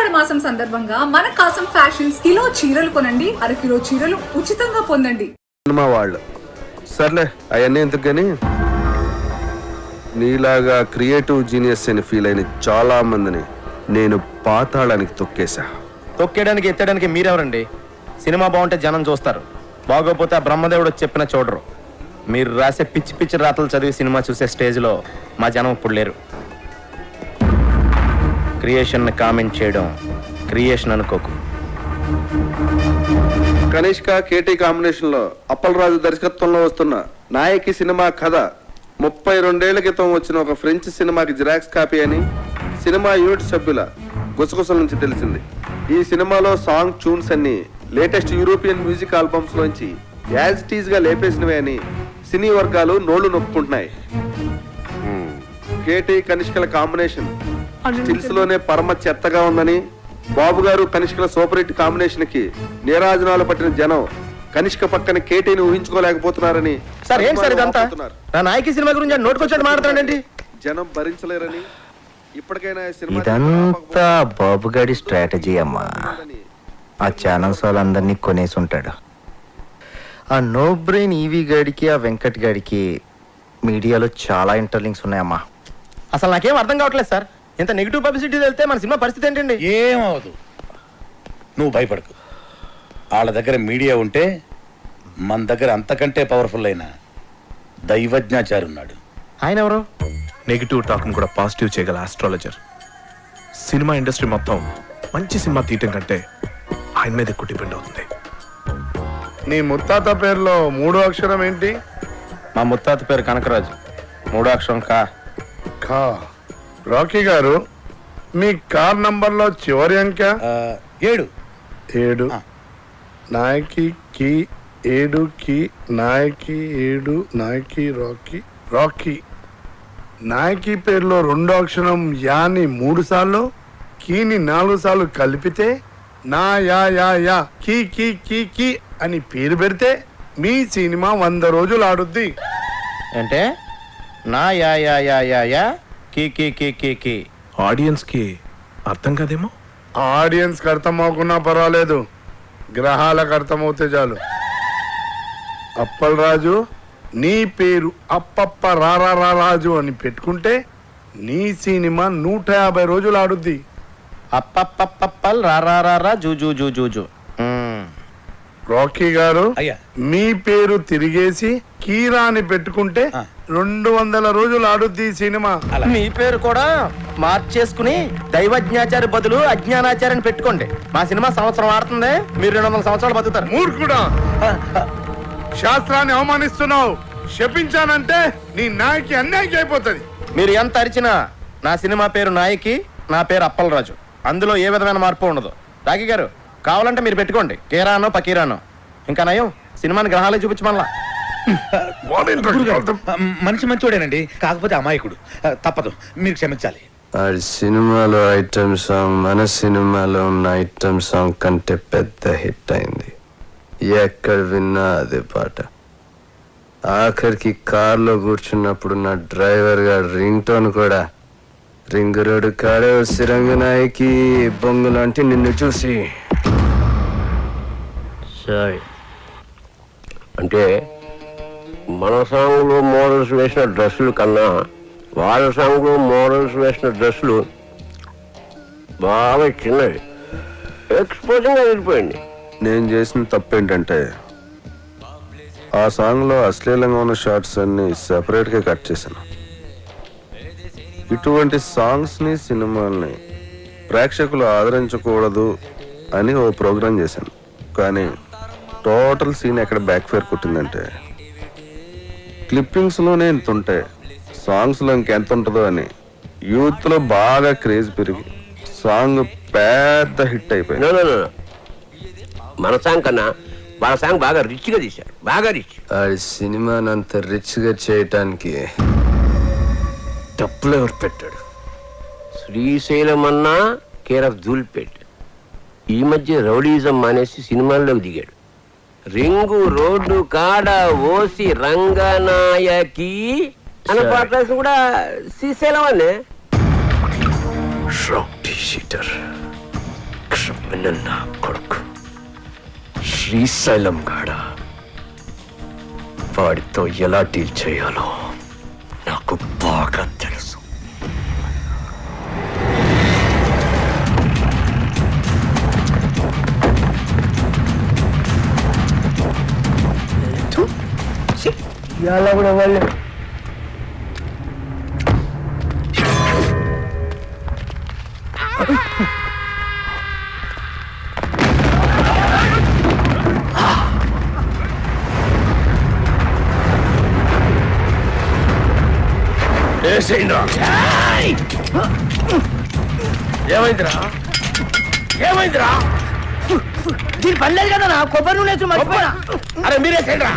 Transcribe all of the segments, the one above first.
ఆషాఢ మాసం సందర్భంగా మన కాసం ఫ్యాషన్స్ కిలో చీరలు కొనండి, అరకిలో చీరలు ఉచితంగా పొందండి. సినిమా వాళ్ళు సర్లే అవన్నీ ఎందుకు గాని, నీలాగా క్రియేటివ్ జీనియస్ అని ఫీల్ అయిన చాలా మందిని నేను పాతాళానికి తొక్కేశా. తొక్కేయడానికి ఎత్తడానికి మీరెవరండి? సినిమా బాగుంటే జనం చూస్తారు, బాగోపోతే ఆ బ్రహ్మదేవుడు చెప్పిన చూడరు. మీరు రాసే పిచ్చి పిచ్చి రాతలు చదివి సినిమా చూసే స్టేజ్లో మా జనం ఇప్పుడు లేరు. క్రియేషన్ని కామెంట్ చేయడం క్రియేషన్ అనుకోకు. కనిష్క కేటీ కాంబినేషన్ లో అప్పలరాజు దర్శకత్వంలో వస్తున్న నాయకి సినిమా కథ 32 ఏళ్ల క్రితం వచ్చిన ఒక ఫ్రెంచ్ సినిమాకి జిరాక్స్ కాపీ అని సినిమా యూనిట్ సభ్యుల గుసగుసల నుంచి తెలిసింది. ఈ సినిమాలో సాంగ్ ట్యూన్స్ అన్ని లేటెస్ట్ యూరోపియన్ మ్యూజిక్ ఆల్బమ్స్ లోంచి యాజ్ ఇట్ ఈజ్ గా లేపేసినవే అని సినీ వర్గాలు నోళ్లు నొప్పుకుంటున్నాయి. కేటీ కనిష్కల కాంబినేషన్ స్టిల్స్ లోనే పరమ చెత్తగా ఉందని, బాబు గారు కనిష్కల సూపర్ హిట్ కాంబినేషన్ కి నీరాజనాలు పట్టిన జనం కనిష్క పక్కన కేటీని ఊహించుకోలేకపోతున్నారని. సార్ ఏం సార్ ఇదంతా? నా నాయకి సినిమా గురించి నోటుకొచ్చాడు మాట్లాడండి. జనం భరించలేరని ఇప్పటికైనా ఇదంతా బాబుగాడి స్ట్రాటజీ అమ్మా. ఆ ఛానల్స్ వాళ్ళందరినీ కొనేసి ఉంటాడు. ఆ నో బ్రెయిన్ ఈవీ గాడికి ఆ వెంకట్ గాడికి మీడియాలో చాలా ఇంటర్లింక్స్ ఉన్నాయమ్మా. అసలు నాకేం అర్థం కావట్లేదు సార్. ఇంత నెగిటివ్ పబ్లిసిటీ వెళ్తే మన సినిమా పరిస్థితి ఏంటండి? ఏమవదు, నువ్వు భయపడకు. వాళ్ళ దగ్గర మీడియా ఉంటే మన దగ్గర అంతకంటే పవర్ఫుల్ అయిన దైవజ్ఞాచారి ఉన్నాడు. ఆయన ఎవరు? నెగిటివ్ టాక్ను కూడా పాజిటివ్ చేయగల ఆస్ట్రాలజర్. సినిమా ఇండస్ట్రీ మొత్తం మంచి సినిమా తీయటం కంటే ఆయన మీద ఎక్కువ డిపెండ్ అవుతుంది. నీ ముత్తాత పేరులో 3వ అక్షరం ఏంటి? మా ముత్తాత పేరు కనకరాజు. 3వ అక్షరం కా. ఖా. రాకీ గారు, మీ కార్ నంబర్లో చివరి అంకె? 7. 7. నాయకి కి 7 కి నాయకి 7 నాయకి రాకీ రాకీ. నాయకి పేరులో 2వ అక్షరం యాని 3 సార్లు, కీని 4 సార్లు కలిపితే నా యా యా యా కీ కీ కీ కీ అని పేరు పెడితే మీ సినిమా 100 రోజులు ఆడుద్ది. అంటే నా యా యా యా యా యా కీ కీ కీ కీ కీ. ఆడియన్స్ కి అర్థం కాదేమో. ఆడియన్స్కి అర్థం అవ్వకున్నా పర్వాలేదు, గ్రహాలకు అర్థమవుతే చాలు. అప్పలరాజు, నీ పేరు అప్పప్ప రారా రాజు అని పెట్టుకుంటే నీ సినిమా 150 రోజులు ఆడుద్ది. అప్పప్పప్పల్ రారా zoo zoo zoo zoo zoo. Rocky గారు, అయ్యా. మీ పేరు తిరిగేసి కీరా అని పెట్టుకుంటే 200 రోజులు ఆడుద్ది ఈ సినిమా. మీ పేరు కూడా మార్చేసుకుని దైవజ్ఞాచారి బదులు అజ్ఞానాచార్యని పెట్టుకోండి. మా సినిమా సంవత్సరం ఆడుతుంది, మీరు 200 సంవత్సరాలు బతుకుతారు. మూర్ఖుడా, శాస్త్రాన్ని అవమానిస్తున్నావు. శపించానంటే నీ నాయకి అన్యాయం అయిపోతుంది. మీరు ఎంత అరిచినా నా సినిమా పేరు నాయకి, నా పేరు అప్పలరాజు. అందులో ఏ విధమైన మార్పు ఉండదు. రాకీ గారు, కావాలంటే మీరు పెట్టుకోండి కేరానో పకీరానో. ఇంకా నయం, సినిమాని గ్రహాలే చూపించమల్లా. మనిషి మంచోడేనండి, కాకపోతే అమాయకుడు. తప్పదు, మీరు క్షమించాలి. సినిమాలో ఐటమ్ సాంగ్ మన సినిమాలో ఉన్న ఐటమ్ సాంగ్ కంటే పెద్ద హిట్ అయింది. ఎక్కడ విన్నా అదే పాట. ఆఖరికి కార్లో కూర్చున్నప్పుడు నా డ్రైవర్ గారు రింగ్ టోన్ కూడా రింగు రోడ్డు కాడే వచ్చి రంగనాయకి బొంగులాంటి నిన్ను చూసి. సరే, అంటే మన సాంగ్లో మోడల్స్ వేసిన డ్రెస్సులు కన్నా వాళ్ళ సాంగ్లో మోడల్స్ వేసిన డ్రెస్సులు బాగా చిన్నవి, ఎక్స్పోజింగ్గా వెళ్ళిపోయింది. నేను చేసిన తప్పేంటంటే ఆ సాంగ్లో అశ్లీలంగా ఉన్న షార్ట్స్ అన్ని సెపరేట్గా కట్ చేశాను. ఇటువంటి సాంగ్స్ని సినిమాల్ని ప్రేక్షకులు ఆదరించకూడదు అని ఓ ప్రోగ్రాం చేశాను. కానీ టోటల్ సీన్ ఎక్కడ బ్యాక్ ఫైర్ కొట్టిందంటే, క్లిప్పింగ్స్లోనే ఇంత ఉంటే సాంగ్స్లో ఇంకెంత ఉంటుందో అని యూత్లో బాగా క్రేజ్ పెరిగి సాంగ్ పెద్ద హిట్ అయిపోయింది. మన సాంగ్ కన్నా వాళ్ళ సాంగ్ బాగా రిచ్గా తీశారు, బాగా రిచ్. ఆ సినిమాని అంత రిచ్గా చేయటానికి డబ్బులు ఎవరు పెట్టాడు? శ్రీశైలం అన్నా కేర్ ఆఫ్ ధూల్పేట్. ఈ మధ్య రౌడీజం మానేసి సినిమాల్లోకి దిగాడు. రింగు రోడ్డు కాడ ఓసి రంగనాయకి అనే పాట కూడా శ్రీశైలం అనే. రౌడీ షీటర్ క్రిమినల్ నా కొడుకు శ్రీశైలం గాడ. వాడితో ఎలా డీల్ చేయాలో నాకు బాగా తెలుసు. ఇవాళ కూడా వాళ్ళు ఏమైందిరా ఏమైందిరా? దీని పనిలేదు కదా నా కొబ్బరి నూనె వేసి మర్చిపోయినా. అరే మీరేసేయండిరా.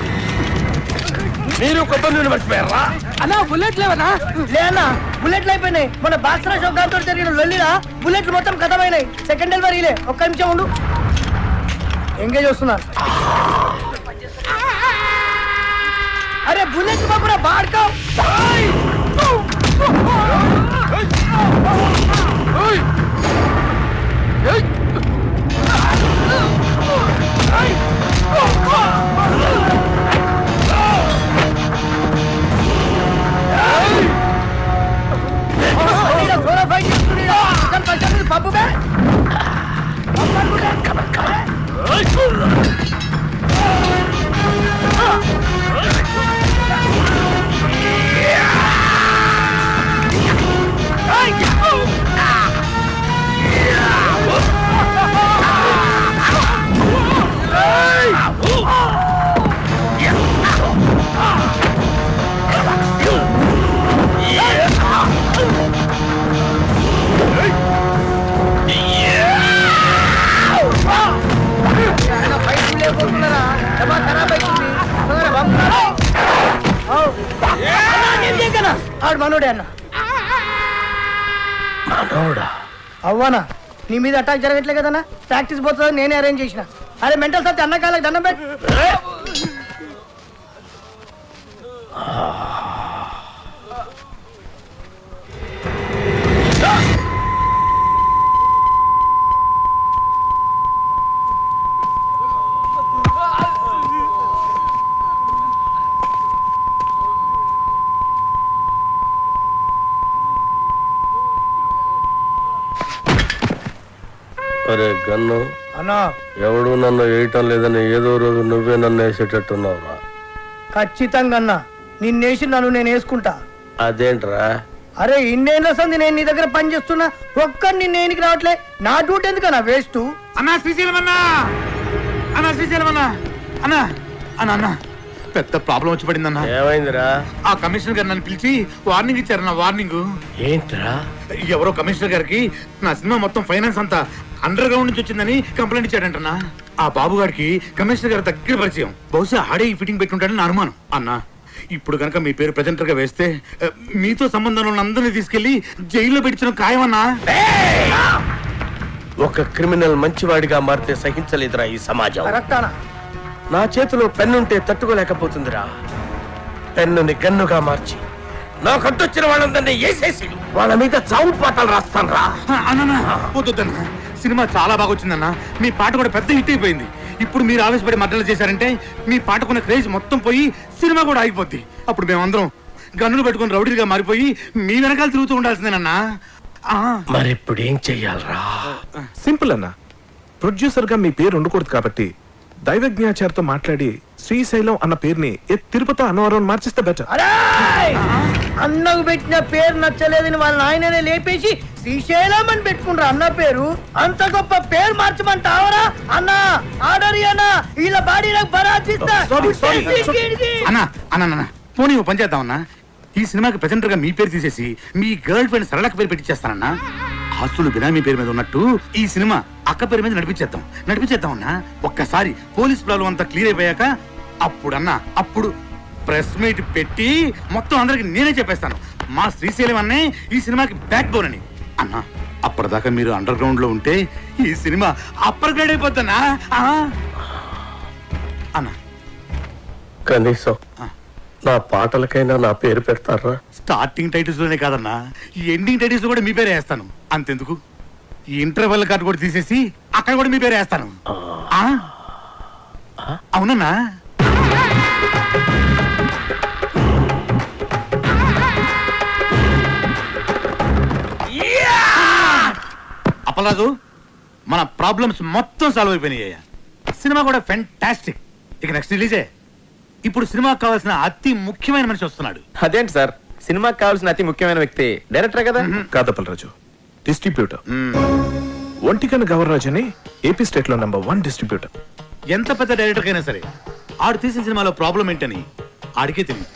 మీరు కొబ్బరి నూనె మర్చిపోయారా? అన్నా బుల్లెట్ లేవన్నా? లేదన్నా బుల్లెట్లు అయిపోయినాయి. మన బాక్సరా షోకాంతో జరిగిన లొల్లిలా బుల్లెట్లు మొత్తం ఖతమైనాయి. సెకండ్ డెలివరీలే. ఒక్క నిమిషం ఉండు, ఎంగేజ్ వస్తున్నా. అరే బుల్లెట్ బాబురా బాడుకో. ఆడు మనోడే అన్న. మనోడా? అవ్వనా నీ మీద అటాక్ జరగట్లే కదన్నా. ప్రాక్టీస్ పోతుంది నేనే అరేంజ్ చేసిన. అరే మెంటల్ సత్తి అన్న కాళ్ళకి దండం పెట్టి. అరే గన్ను అన్నా ఎవడు నన్ను వేయటం లేదని ఏదో రోజు నువ్వే నన్ను వేసేటట్టున్నావురా. ఖచ్చితంగా అన్నా నిన్నేసి నన్ను నేను వేసుకుంటా. అదేంట్రా? అరే ఇన్నేళ్ళ సంది నేను నీ దగ్గర పని చేస్తున్నా, ఒక్కడు నిన్నేనికి రావట్లే. నా డ్యూటీ ఎందుకన్నా వేస్ట్. అన్నా శ్రీశైలం అన్నా, అన్నా శ్రీశైలం అన్నా, అన్నా అన్నా అన్నా పెద్ద ప్రాబ్లం వచ్చి పడిందన్నా. ఏమైందిరా? ఆ కమిషనర్ గారు నన్ను పిలిచి వార్నింగ్ ఇచ్చారన్నా. వార్నింగ్ ఏంట్రా? ఎవరో కమిషనర్ గారికి నా సినిమా మొత్తం ఫైనాన్స్ అంతా అండర్ గ్రౌండ్ నుంచి వచ్చిందని కంప్లైంట్ ఇచ్చాడంటన్నా. ఆ బాబు గారికి కమిషనర్ గారు దగ్గర పరిచయం. బహుశా ఆడే ఈ ఫిట్టింగ్ పెట్టుంటాడని నా అనుమానం. అన్నా ఇప్పుడు కనుక మీ పేరు ప్రెజెంటర్ గా వేస్తే మీతో సంబంధం ఉన్న అందరినీ తీసుకెళ్లి జైల్లో పెట్టించిన ఖాయమన్నా. ఒక క్రిమినల్ మంచివాడిగా మారితే సహించలేదురా ఈ సమాజం. కరెక్టానా? నా చేతిలో పెన్నుంటే తట్టుకోలేకపోతుందిరా. పెన్నుని గన్నుగా మార్చి నా కట్టొచ్చిన వాళ్ళందరినీ వేసేసి వాళ్ళ మీద చావు పాటలు రాస్తాను రా. అన్నా వద్దన్నా, సినిమా చాలా బాగా వచ్చిందన్నా. మీ పాట కూడా పెద్ద హిట్ అయిపోయింది. ఇప్పుడు మీరు ఆవేశపడి మద్దతు చేశారంటే మీ పాటకున్న క్రేజ్ మొత్తం పోయి సినిమా కూడా ఆగిపోద్ది. అప్పుడు మేమందరం గన్నులు పెట్టుకుని రౌడీగా మారిపోయి మీ వెనకాల తిరుగుతూ ఉండాల్సిందేనన్నా. మరి ఇప్పుడు ఏం చెయ్యాలరా? సింపుల్ అన్న. ప్రొడ్యూసర్ గా మీ పేరు ఉండకూడదు కాబట్టి దైవజ్ఞాచారితో మాట్లాడి శ్రీశైలం అన్న పేరుని తిరుపతి అన్నవరం మార్చిస్తే బెటర్. అరే అన్నకు పెట్టిన పేరు నచ్చలేదని వాళ్ళ ఆయననే లేపేసి శ్రీశైలం అని పెట్టుకుంటారు అన్న పేరు. అంత గొప్ప పేరు మార్చమంటావరా అన్న? ఆర్డర్ అన్నా వీళ్ళ బాడీలకు బరాచిస్తా. అన్నా అన్నా పోనీ ఓ పని చేద్దామన్నా. ఈ సినిమాకి ప్రెజెంటర్ గా మీ పేరు తీసేసి మీ గర్ల్ ఫ్రెండ్ సరళక పేరు పెట్టించేస్తానన్నా. ఆస్తులు బినామీ పేరు మీద ఉన్నట్టు ఈ సినిమా అక్క పేరు మీద నడిపించేద్దామన్నా. ఒక్కసారి పోలీస్ ప్రాబ్లం అంతా క్లియర్ అయిపోయాక అప్పుడు ప్రెస్ మీట్ పెట్టి మొత్తం అందరికి నేనే చెప్పేస్తాను మా శ్రీశైలం అన్నే ఈ సినిమాకి బ్యాక్ బోన్ అని. అన్నా అప్పటిదాకా మీరు అండర్ గ్రౌండ్ లో ఉంటే ఈ సినిమా అప్పర్ గ్రేడ్ అయిపోద్దన్నా. అన్నా కనీసం నా పాటలకైనా నా పేరు పెడతారా? స్టార్టింగ్ టైటిల్స్ లోనే కాదన్నా, ఈ ఎండింగ్ టైటిల్స్ కూడా మీ పేరే వేస్తాను. అంతెందుకు ఈ ఇంటర్వెల్ కార్డు కూడా తీసేసి అక్కడ కూడా మీ పేరు వేస్తాను. అవునన్నా? అప్పలరాజు, మన ప్రాబ్లమ్స్ మొత్తం సాల్వ్ అయిపోయినాయ్యా. సినిమా కూడా ఫెంటాస్టిక్. ఇక నెక్స్ట్ రిలీజే. ఇప్పుడు సినిమాకి కావాల్సిన అతి ముఖ్యమైన మనిషి వస్తున్నాడు. అదేంటి సార్, సినిమాకి కావాల్సిన అతి ముఖ్యమైన వ్యక్తి డైరెక్టర్ కదా? కాదప్పలరాజు, డిస్ట్రిబ్యూటర్. ఒంటికన్ గవర్రాజ్ అని ఏపీ స్టేట్ లో నంబర్ 1 డిస్ట్రిబ్యూటర్. ఎంత పెద్ద డైరెక్టర్ అయినా సరే ఆడు తీసిన సినిమాలో ప్రాబ్లం ఏంటని ఆడికే తెలియదు.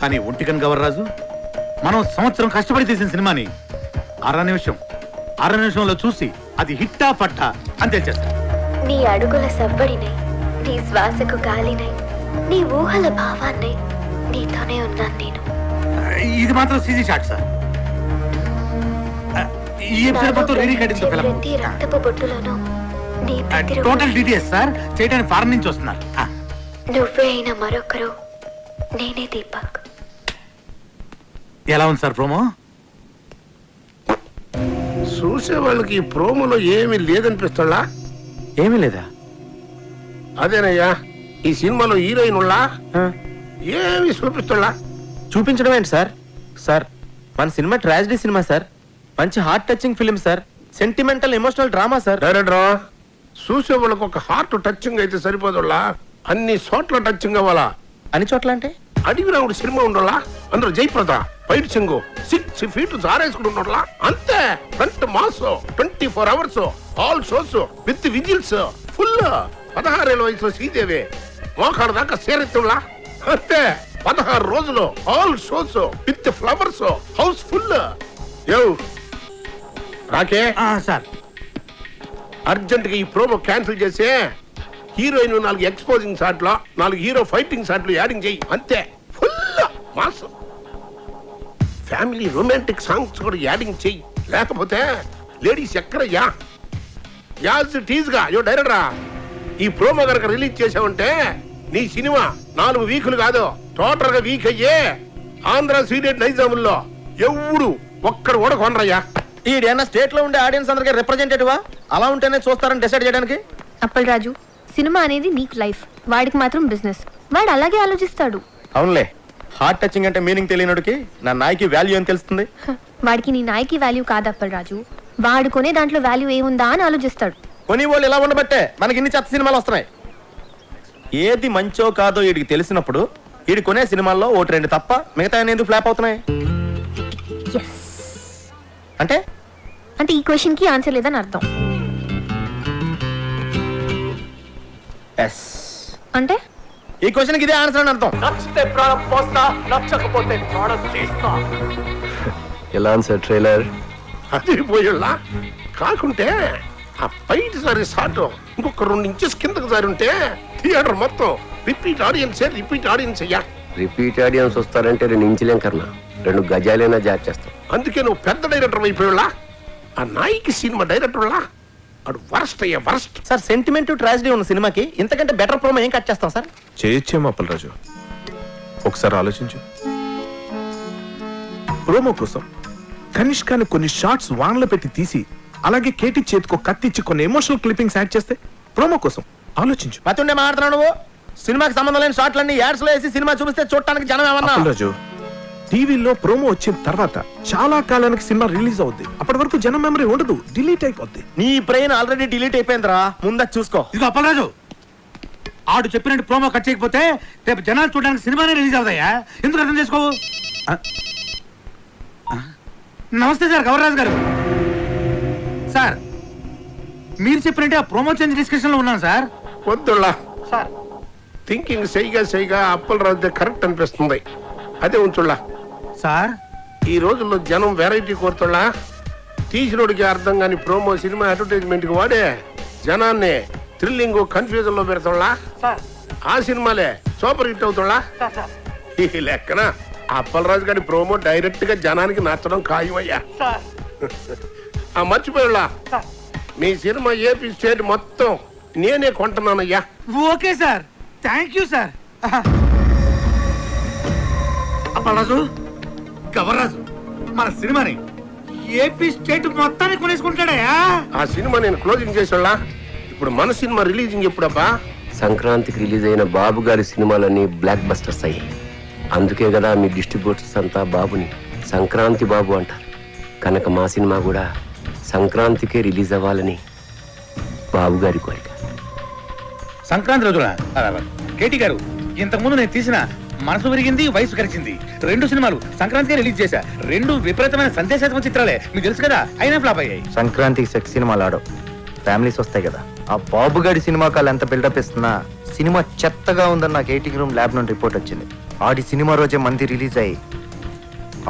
కానీ ఒంటికన్ గవర్రాజు మనం సంవత్సరం కష్టపడి తీసిన సినిమాని అర నిమిషంలో చూసి అది హిట్టా పట్టా అని తెచ్చేస్తాడు. నీ అడుగుల సవ్వడినై, నీ శ్వాసకు గాలినై, నీ ఊహల భావాన్నై నీతోనే ఉన్నాను నేను. ఇది మాత్రం సీజీ షాట్ సార్. ఈ ఎపిసోడ్ మొత్తం రీరికార్డింగ్ తో ఫిల్మ్. ప్రతి రక్తపు బొట్టులోనూ నీ టోటల్ డీటెయిల్స్ సార్ చేయడానికి ఫారెన్ నుంచి వస్తున్నారు. నువ్వే అయిన మరొకరు నేనే దీపక్. ఎలా ఉంది సార్ ప్రోమో? చూసే వాళ్ళకి ఈ ప్రోమోలో ఏమీ లేదనిపిస్తుందా? ఏమీ లేదా? అదేనయ్యా, ఈ సినిమాలో హీరోయిన్ ఉళ్ళా ఏమి చూపిస్తుందా? చూపించడం ఏంటి సార్? సార్, మన సినిమా ట్రాజడీ సినిమా సార్. మంచి heart touching film sir. Sentimental emotional drama sir. డైరెక్టరా, చూసే వాళ్ళకి ఒక హార్ట్ టచింగ్ అయితే సరిపోదులా, అన్ని చోట్ల టచింగ్ అవ్వాలా. అన్ని చోట్ల అంటే? అడిగి రావుడు సినిమా ఉండాలా, అందులో జయప్రద ఫైట్ సింగు 6 feet జారేసుకుని ఉండాలా. అంతే. Front mass 24 hours all shows with whistles full. 16 ఏళ్ళ వయసులో శ్రీదేవి మోకాడు దాకా సేరెత్తులా. అంతే. 16 రోజులు all shows with flowers house full. రాకే సార్, అర్జెంట్ గా ఈ ప్రోమో క్యాన్సిల్ చేసి హీరోయిన్ 4 ఎక్స్పోజింగ్ షాట్లు, 4 హీరో ఫైటింగ్ షాట్లు యాడింగ్ చేయి. అంతే. Full mass. Family romantic songs కూడా యాడింగ్ చెయ్యి. లేకపోతే లేడీస్ ఎక్కడయ్యా? యాజ్ టీజ్ గా డైరెక్టరా, ఈ ప్రోమో కనుక రిలీజ్ చేసావంటే నీ సినిమా 4 వీకులు కాదు, టోటల్ గా వీక్ అయ్యే ఆంధ్ర సీడెడ్ నైజాముల్లో ఎవడు ఒక్కడు కూడా కొనరయ్యా. ఈడేనా స్టేట్ లో ఉండే ఆడియన్స్ అందరికీ రిప్రజెంటేటివా? అలా ఉంటేనే చూస్తారని డిసైడ్ చేయడానికి? అప్పలరాజు, సినిమా అనేది నీకు లైఫ్, వాడికి మాత్రం బిజినెస్. వాడు అలాగే ఆలోచిస్తాడు. అవునులే, హార్ట్ టచింగ్ అంటే మీనింగ్ తెలియనోడికి నా నాయకి వాల్యూ అని తెలుస్తుంది. వాడికి నీ నాయకి వాల్యూ కాదు అప్పలరాజు, వాడు కొనే దాంట్లో వాల్యూ ఏముందా అని ఆలోచిస్తాడు. కొని వాళ్ళు ఇలా ఉండబట్టే మనకి ఇన్ని చెత్త సినిమాలు వస్తున్నాయి. ఏది మంచో కాదో వీడికి తెలిసినప్పుడు వీడి కొనే సినిమాల్లో 1-2 తప్ప మిగతా ఎందుకు ఫ్లాప్ అవుతున్నాయి? అంటే అంటే ఈ క్వశ్చన్ కి ఆన్సర్ లేదని అర్థం. అంటే ఈ క్వశ్చన్ కి ఇదే ఆన్సర్ అని అర్థం. ఎలా ఉంది సార్ ట్రైలర్? అది పోయేలా కాకుంటే ఆ పైట సారి షాట్ ఇంకొక 2 inches కిందకు సారి ఉంటే థియేటర్ మొత్తం రిపీట్ ఆడియన్స్ అయ్యా. రిపీట్ ఆడియన్స్ వస్తారంటే 2 ఇంచులేం కన్నా 2 గజాలైనా జార్ చేస్తాం. అందుకే నువ్వు పెద్ద డైరెక్టర్ అయిపోయేలా. ఆ నాయకి సినిమా డైరెక్టర్లా అడు వరస్ట్ అయ్యా, వరస్ట్. సార్, సెంటిమెంట్ ట్రాజడీ ఉన్న సినిమాకి ఇంతకంటే బెటర్ ప్రోమో ఏం కట్ చేస్తాం సార్? చేయొచ్చేమో అప్పలరాజు, ఒకసారి ఆలోచించు. ప్రోమో కోసం కనిష్కాని కొన్ని షార్ట్స్ వాన్లో పెట్టి తీసి అలాగే కేటీ చేతికో కత్తిచ్చి కొన్ని ఎమోషనల్ క్లిప్పింగ్స్ యాడ్ చేస్తే ప్రోమో కోసం ఆలోచించు. మతుండే మాట్లాడుతున్నావు నువ్వు. సినిమాకి సంబంధం లేని షాట్లన్నీ యాడ్స్ లో వేసి సినిమా చూపిస్తే చూడటానికి జనం ఏమన్నా? అప్పలరాజు, టీవీలో ప్రోమో వచ్చిన తర్వాత చాలా కాలానికి సినిమా రిలీజ్ అవుద్ది. అప్పటి వరకు జనం మెమరీ ఉండదు, డిలీట్ అయిపోద్ది. నీ బ్రెయిన్ ఆల్రెడీ డిలీట్ అయిపోయిందిరా, ముందు చూసుకో. ఇదిగో అప్పలరాజు, ఆడు చెప్పినట్టు ప్రోమో కట్ చేయకపోతే రేపు జనాలు చూడడానికి సినిమానే రిలీజ్ అవుతాయా? ఎందుకు అర్థం చేసుకోవు? నమస్తే సార్, గవర్రాజు గారు. సార్, మీరు చెప్పినట్టే ఆ ప్రోమో చేంజ్ డిస్కషన్ లో ఉన్నాను సార్. వద్దులా సార్, థింకింగ్ సైగా అప్పలరాజు కరెక్ట్ అనిపిస్తుంది. అదే ఉంచుళ్ళా సార్. ఈ రోజుల్లో జనం వెరైటీ కోరుతుళ్ళా. తీసినోడికి అర్థం కాని ప్రోమో సినిమా అడ్వర్టైజ్మెంట్ కి వాడే జనాన్ని థ్రిల్లింగ్ కన్ఫ్యూజన్ లో పెడతాళ్ళా. ఆ సినిమాలే సూపర్ హిట్ అవుతాళ్ళా. ఈ లెక్కన అప్పలరాజు గారి ప్రోమో డైరెక్ట్ గా జనానికి నచ్చడం ఖాయమయ్యా. మర్చిపోయాళ్ళా, మీ సినిమా ఏపీ స్టేట్ మొత్తం నేనే కొంటున్నానయ్యా. Okay sir, thank you sir. Appalaraju, Gavarraju మన సినిమాని ఏపీ స్టేట్ మొత్తాన్ని కొనేసుకుంటాడయా. ఆ సినిమా నేను క్లోజింగ్ చేసేవాళ్ళ. ఇప్పుడు మన సినిమా రిలీజింగ్ ఎప్పుడబ్బా? సంక్రాంతికి రిలీజ్ అయిన బాబు గారి సినిమాలన్నీ బ్లాక్ బస్టర్స్ అయ్యాయి. అందుకే కదా మీ డిస్ట్రిబ్యూటర్స్ అంతా బాబుని సంక్రాంతి బాబు అంటారు. కనుక మా సినిమా కూడా సంక్రాంతికే రిలీజ్ అవ్వాలని బాబు గారి కోరిక. సంక్రాంతి రోజున కేటీ గారు, ఇంతకుముందు నేను తీసిన మనసు విరిగింది వయసు కలిసింది 2 సినిమాలు సంక్రాంతికే రిలీజ్ చేశా. 2 విపరీతమైన సందేశాత్మక చిత్రాలే, మీకు తెలుసు కదా, అయినా ఫ్లాప్ అయ్యాయి. సంక్రాంతికి సెక్స్ సినిమాలు ఆడవు, ఫ్యామిలీస్ వస్తాయి కదా. ఆ బాబుగాడి సినిమాకి వాళ్ళు ఎంత బిల్డప్ ఇస్తున్నా సినిమా చెత్తగా ఉందని నాకు 80 రూమ్ ల్యాబ్ నుండి రిపోర్ట్ వచ్చింది. ఆడి సినిమా రోజే మంది రిలీజ్ అయ్యి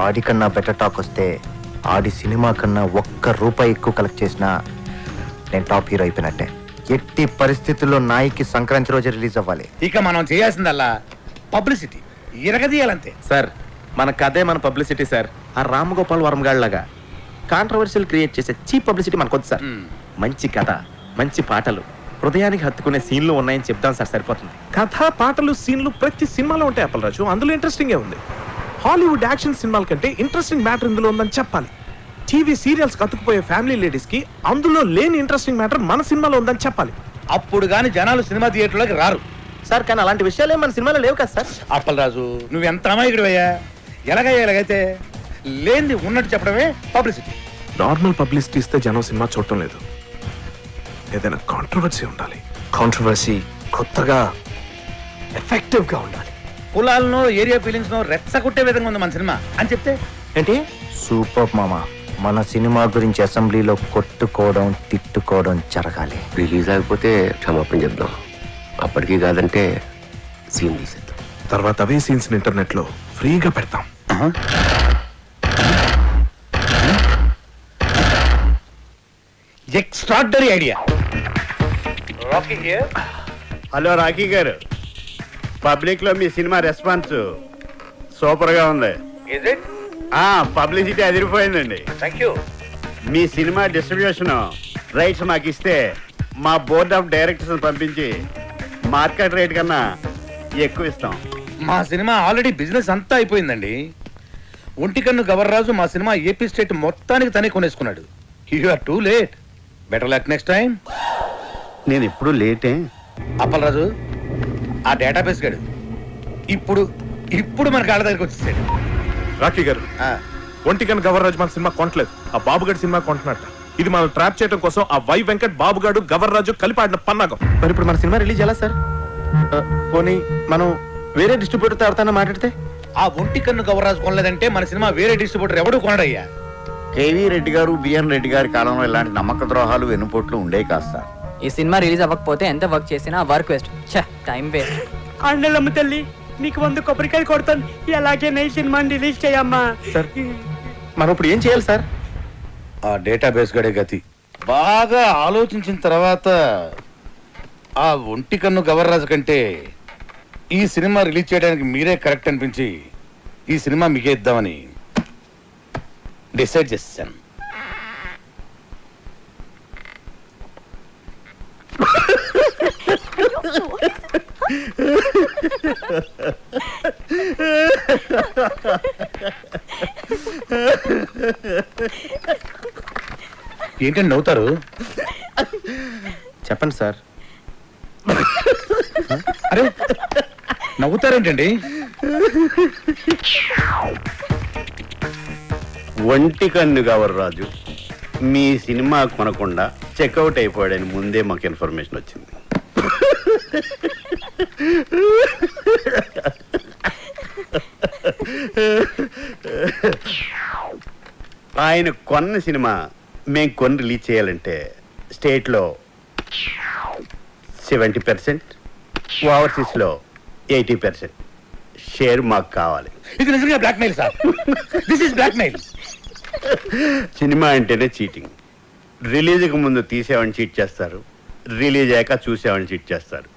ఆడి కన్నా బెటర్ టాక్ వస్తే ఆడి సినిమా కన్నా ₹1 ఎక్కువ కలెక్ట్ చేసినా నేను టాప్ హీరో అయిపోయినట్టే. ఎట్టి పరిస్థితుల్లో నాయికి సంక్రాంతి రోజే రిలీజ్ అవ్వాలి. ఇక మనం చేయాల్సిందల్లా పబ్లిసిటీ ఇరగదీయాలంతే. సార్ మన కథే మన పబ్లిసిటీ సార్. ఆ రామ్ గోపాల్ వర్మ గాడిలాగా కాంట్రవర్షియల్ క్రియేట్ చేసే చీప్ పబ్లిసిటీ మనకొద్దు సార్. మంచి కథ, మంచి పాటలు, హృదయానికి హత్తుకునే సీన్లు ఉన్నాయని చెప్తాం సార్, సరిపోతుంది. కథ, పాటలు, సీన్లు ప్రతి సినిమాలో ఉంటాయి అప్పలరాజు. అందులో ఇంట్రెస్టింగే ఉంది. హాలీవుడ్ యాక్షన్ సినిమాల కంటే ఇంట్రెస్టింగ్ మ్యాటర్ ఇందులో ఉందని చెప్పాలి. టీవీ సీరియల్స్ కతుకుపోయే ఫ్యామిలీ లేడీస్ కి అందులో లేని ఇంట్రెస్టింగ్ మ్యాటర్ మన సినిమాలో ఉందని చెప్పాలి. అప్పుడు గాని జనాలు సినిమా థియేటర్లోకి రారు సార్. కానీ అలాంటి విషయాలే మన సినిమాలో లేవు కదా సార్. అప్పలరాజు, నువ్వెంత అమాయకుడివయ్యా. ఎలాగైతే లేనిది ఉన్నట్టు చెప్పడమే పబ్లిసిటీ. నార్మల్ పబ్లిసిటీ ఇస్తే జనం సినిమా చూడటం లేదు. ఏదైనా కాంట్రవర్సీ ఉండాలి. కాంట్రవర్సీ కొత్తగా ఎఫెక్టివ్ గా ఉండాలి. కులాలను, ఏరియా ఫీలింగ్స్ నో రెచ్చగొట్టే విధంగా ఉంది మన సినిమా అని చెప్తే ఏంటి? సూపర్ మామా. మన సినిమా గురించి అసెంబ్లీలో కొట్టుకోవడం, తిట్టుకోవడం జరగాలి. రిలీజ్ అయిపోతే క్షమాపణ చెప్దాం. అప్పటికీ కాదంటే సీన్ తీసేద్దాం. తర్వాత అవే సీన్స్ ఇంటర్నెట్ లో ఫ్రీగా పెడతాం. ఎక్స్ట్రార్డనరీ ఐడియా. హలో రాకీ గారు, పబ్లిక్ లో మీ సినిమా రెస్పాన్స్ సూపర్ గా ఉంది. పబ్లిసిటీ అదిరిపోయిందండి. థాంక్యూ. మీ సినిమా డిస్ట్రిబ్యూషన్ రైట్స్ మాకు ఇస్తే మా బోర్డ్ ఆఫ్ డైరెక్టర్స్ పంపించి మార్కెట్ రేట్ కన్నా ఎక్కువ ఇస్తాం. మా సినిమా ఆల్రెడీ బిజినెస్ అంతా అయిపోయిందండి. ఒంటికన్ను గవర్రాజు మా సినిమా ఏపీ స్టేట్ మొత్తానికి తనే కొనేసుకున్నాడు. You are too late. Better luck next time. నేను ఎప్పుడు లేటే. అప్పలరాజు, ఆ డేటాబేస్ గడు ఇప్పుడు మన కాళ్ళ దగ్గరికి వచ్చేసాడు. రాకీ గారు, ఒంటికన్ గవర్రాజు మన సినిమా కొనట్లేదు, ఆ బాబుగాడి సినిమా కొంటున్నట్ట. ఇది మనం ట్రాప్ చేయడం కోసం ఆ వై వెంకట్, బాబుగాడు, గవర్రాజు కలిపి ఆడిన పన్నాగం. మరి ఇప్పుడు మన సినిమా రిలీజ్ ఎలా సార్? పోనీ మనం వేరే డిస్ట్రిబ్యూటర్తో ఎవరితో మాట్లాడితే? ఆ ఒంటికన్ను గవర్రాజు కొనలేదంటే మన సినిమా వేరే డిస్ట్రిబ్యూటర్ ఎవడు కొనడయ్యా. కేవీ రెడ్డి గారు, బిఎన్ రెడ్డి గారి కాలంలో ఇలాంటి నమ్మక ద్రోహాలు వెన్నుపోట్లు ఉండేవి కాదు సార్. ఈ సినిమా రిలీజ్ అవ్వకపోతే ఎంత వర్క్ చేసినా వర్క్ వేస్ట్, టైం వేస్ట్. అండలమ్మ తల్లి, నీకు 100 కొబ్బరికాయలు కొడతాను. ఎలాగే ఈ సినిమాని రిలీజ్ చేయమ్మా. సార్ మనం ఇప్పుడు ఏం చేయాలి సార్? ఆ డేటాబేస్ గడే గతి. బాగా ఆలోచించిన తర్వాత ఆ ఒంటికన్ను గవర్రాజు కంటే ఈ సినిమా రిలీజ్ చేయడానికి మీరే కరెక్ట్ అనిపించి ఈ సినిమా మీకే ఇద్దామని డిసైడ్ చేశాను. ఏంటండి నవ్వుతారు? చెప్పండి సార్. అరే నవ్వుతారేంటండి? ఒంటికన్ను గవర్రాజు మీ సినిమా కొనకుండా చెక్అవుట్ అయిపోయాడని ముందే మాకు ఇన్ఫర్మేషన్ వచ్చింది. ఆయన కొన్న సినిమా మేము కొని రిలీజ్ చేయాలంటే స్టేట్లో 70%, ఓవర్సీస్లో 80% షేర్ మాకు కావాలి. ఇది నిజంగా blackmail sir. This is blackmail. Cinema అంటేనే చీటింగ్. రిలీజ్కి ముందు తీసేవాడిని చీట్ చేస్తారు, రిలీజ్ అయ్యాక చూసేవాడిని చీట్ చేస్తారు.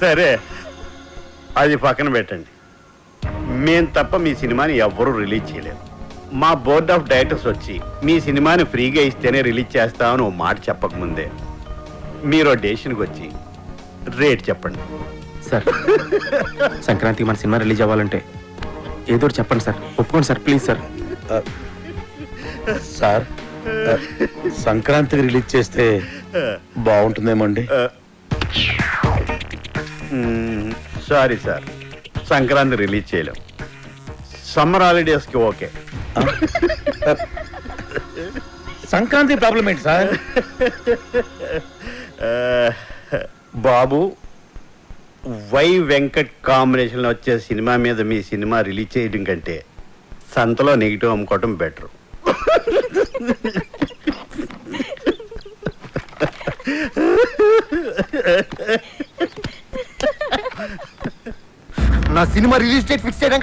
సరే, అది పక్కన పెట్టండి. మేం తప్ప మీ సినిమాని ఎవ్వరూ రిలీజ్ చేయలేరు. మా బోర్డ్ ఆఫ్ డైరెక్టర్స్ వచ్చి మీ సినిమాని ఫ్రీగా ఇస్తేనే రిలీజ్ చేస్తామని ఓ మాట చెప్పకముందే మీరు డెసిషన్కి వచ్చి రేట్ చెప్పండి. సార్ సంక్రాంతికి మన సినిమా రిలీజ్ అవ్వాలంటే ఏదో ఒకటి చెప్పండి సార్, ఒప్పుకోండి సార్, ప్లీజ్ సార్. సార్ సంక్రాంతికి రిలీజ్ చేస్తే బాగుంటుందేమో అండి. సారీ సార్, సంక్రాంతి రిలీజ్ చేయలేం. సమ్మర్ హాలిడేస్కి ఓకే. సంక్రాంతి ప్రాబ్లం ఏంటి సార్? బాబు, వై వెంకట్ కాంబినేషన్లో వచ్చే సినిమా మీద మీ సినిమా రిలీజ్ చేయడం కంటే సంతలో నెగిటివ్ అమ్ముకోవటం బెటర్. నా సినిమా రిలీజ్ డేట్ ఫిక్స్ చేయడం